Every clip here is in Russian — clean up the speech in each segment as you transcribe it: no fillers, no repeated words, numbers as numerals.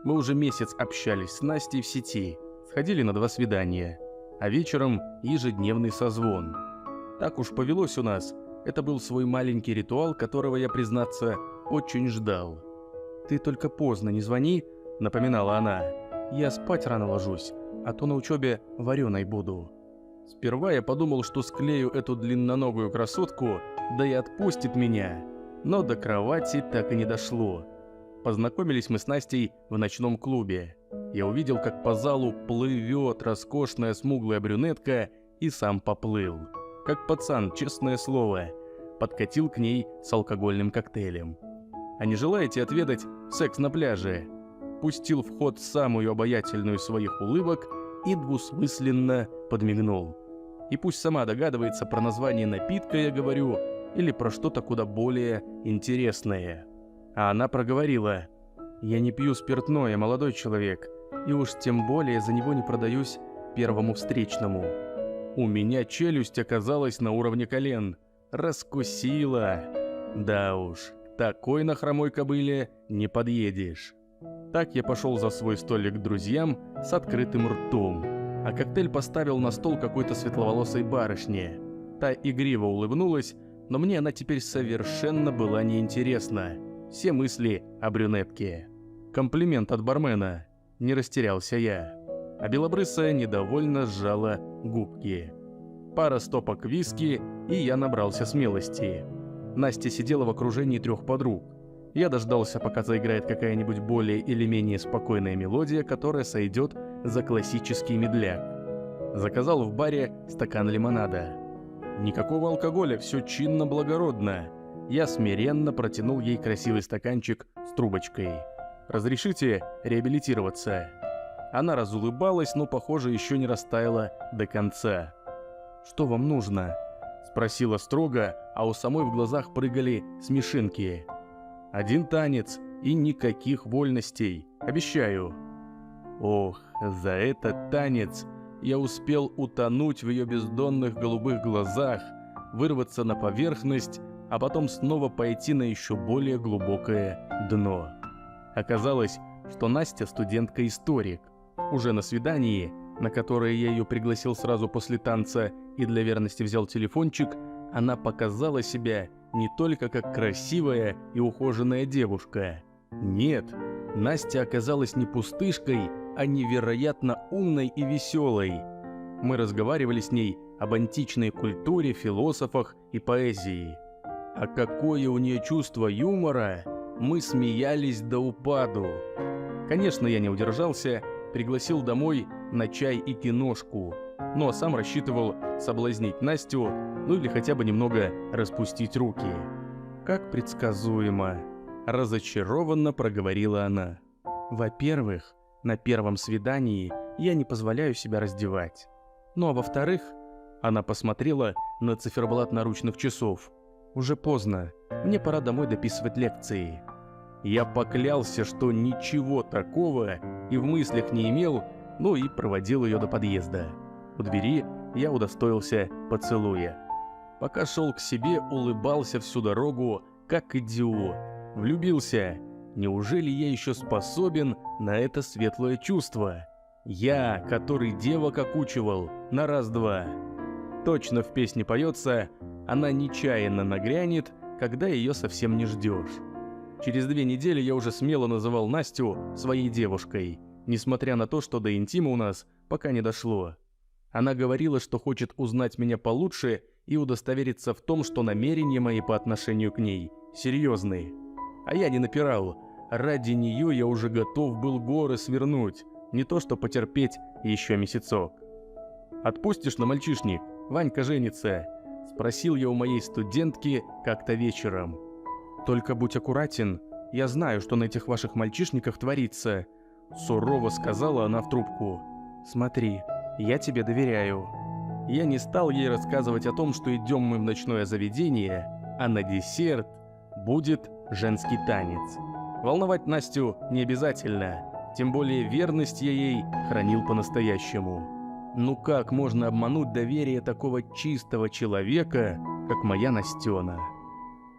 Мы уже месяц общались с Настей в сети, сходили на 2 свидания, а вечером ежедневный созвон. Так уж повелось у нас, это был свой маленький ритуал, которого я, признаться, очень ждал. «Ты только поздно не звони», — напоминала она. «Я спать рано ложусь, а то на учебе вареной буду». Сперва я подумал, что склею эту длинноногую красотку, да и отпустит меня. Но до кровати так и не дошло. Познакомились мы с Настей в ночном клубе. Я увидел, как по залу плывет роскошная смуглая брюнетка, и сам поплыл. Как пацан, честное слово. Подкатил к ней с алкогольным коктейлем. «А не желаете отведать секс на пляже?» Пустил в ход самую обаятельную из своих улыбок и двусмысленно подмигнул. И пусть сама догадывается про название напитка, я говорю, или про что-то куда более интересное. А она проговорила: «Я не пью спиртное, молодой человек, и уж тем более за него не продаюсь первому встречному». У меня челюсть оказалась на уровне колен. Раскусила. Да уж, такой на хромой кобыле не подъедешь. Так я пошел за свой столик к друзьям с открытым ртом, а коктейль поставил на стол какой-то светловолосой барышне. Та игриво улыбнулась, но мне она теперь совершенно была неинтересна. Все мысли о брюнетке. Комплимент от бармена. Не растерялся я. А белобрысая недовольно сжала губки. Пара стопок виски, и я набрался смелости. Настя сидела в окружении 3 подруг. Я дождался, пока заиграет какая-нибудь более или менее спокойная мелодия, которая сойдет за классический медляк. Заказал в баре стакан лимонада. Никакого алкоголя, все чинно-благородно. Я смиренно протянул ей красивый стаканчик с трубочкой. «Разрешите реабилитироваться?» Она разулыбалась, но, похоже, еще не растаяла до конца. «Что вам нужно?» — спросила строго, а у самой в глазах прыгали смешинки. «Один танец и никаких вольностей, обещаю». Ох, за этот танец я успел утонуть в ее бездонных голубых глазах, вырваться на поверхность, а потом снова пойти на еще более глубокое дно. Оказалось, что Настя студентка-историк. Уже на свидании, на которое я ее пригласил сразу после танца и для верности взял телефончик, она показала себя не только как красивая и ухоженная девушка. Нет, Настя оказалась не пустышкой, а невероятно умной и веселой. Мы разговаривали с ней об античной культуре, философах и поэзии. А какое у нее чувство юмора! Мы смеялись до упаду. Конечно, я не удержался, пригласил домой на чай и киношку, но сам рассчитывал соблазнить Настю, ну или хотя бы немного распустить руки. Как предсказуемо, разочарованно проговорила она. Во-первых, на первом свидании я не позволяю себя раздевать. Ну а во-вторых, она посмотрела на циферблат наручных часов. Уже поздно, мне пора домой дописывать лекции. Я поклялся, что ничего такого и в мыслях не имел, ну и проводил ее до подъезда. У двери я удостоился поцелуя. Пока шел к себе, улыбался всю дорогу, как идиот. Влюбился. Неужели я еще способен на это светлое чувство? Я, который девок окучивал на раз-два. Точно в песне поется, она нечаянно нагрянет, когда ее совсем не ждешь. Через 2 недели я уже смело называл Настю своей девушкой, несмотря на то, что до интима у нас пока не дошло. Она говорила, что хочет узнать меня получше и удостовериться в том, что намерения мои по отношению к ней серьезные. А я не напирал. Ради нее я уже готов был горы свернуть, не то что потерпеть еще месяцок. «Отпустишь на мальчишник? Ванька женится», — спросил я у моей студентки как-то вечером. «Только будь аккуратен, я знаю, что на этих ваших мальчишниках творится», — сурово сказала она в трубку. «Смотри, я тебе доверяю». Я не стал ей рассказывать о том, что идем мы в ночное заведение, а на десерт будет женский танец. Волновать Настю не обязательно, тем более верность я ей хранил по-настоящему. Ну как можно обмануть доверие такого чистого человека, как моя Настена?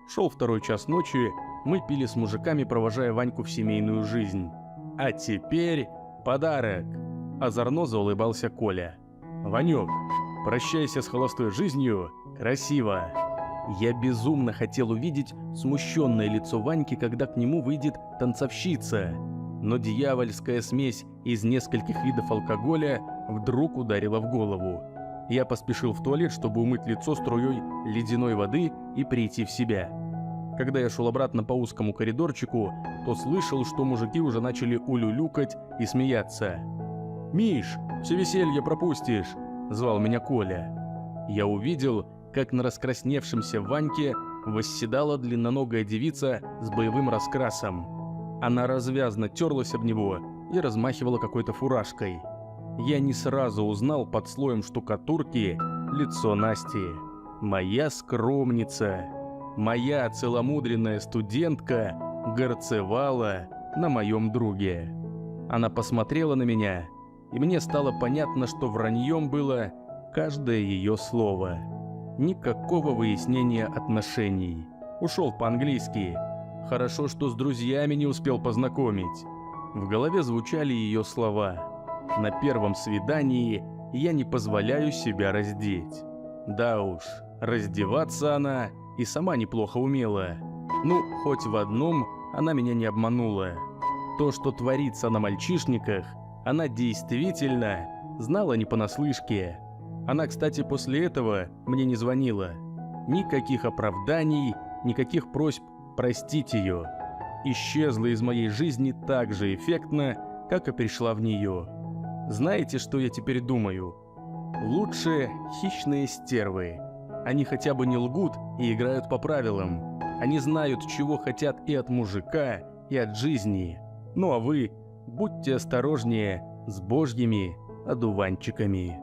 Шел 2 час ночи, мы пили с мужиками, провожая Ваньку в семейную жизнь. А теперь подарок. Озорно заулыбался Коля. Ванек, прощайся с холостой жизнью красиво. Я безумно хотел увидеть смущенное лицо Ваньки, когда к нему выйдет танцовщица. Но дьявольская смесь из нескольких видов алкоголя вдруг ударила в голову. Я поспешил в туалет, чтобы умыть лицо струей ледяной воды и прийти в себя. Когда я шел обратно по узкому коридорчику, то слышал, что мужики уже начали улюлюкать и смеяться. «Миш, все веселье пропустишь!» – звал меня Коля. Я увидел, как на раскрасневшемся Ваньке восседала длинноногая девица с боевым раскрасом. Она развязно терлась об него и размахивала какой-то фуражкой. Я не сразу узнал под слоем штукатурки лицо Насти. Моя скромница, моя целомудренная студентка горцевала на моем друге. Она посмотрела на меня, и мне стало понятно, что враньем было каждое ее слово. Никакого выяснения отношений. Ушел по-английски. Хорошо, что с друзьями не успел познакомить. В голове звучали ее слова. На первом свидании я не позволяю себя раздеть. Да уж, раздеваться она и сама неплохо умела. Ну, хоть в одном она меня не обманула. То, что творится на мальчишниках, она действительно знала не понаслышке. Она, кстати, после этого мне не звонила. Никаких оправданий, никаких просьб простить ее. Исчезла из моей жизни так же эффектно, как и пришла в нее. Знаете, что я теперь думаю? Лучше хищные стервы. Они хотя бы не лгут и играют по правилам. Они знают, чего хотят и от мужика, и от жизни. Ну а вы будьте осторожнее с божьими одуванчиками.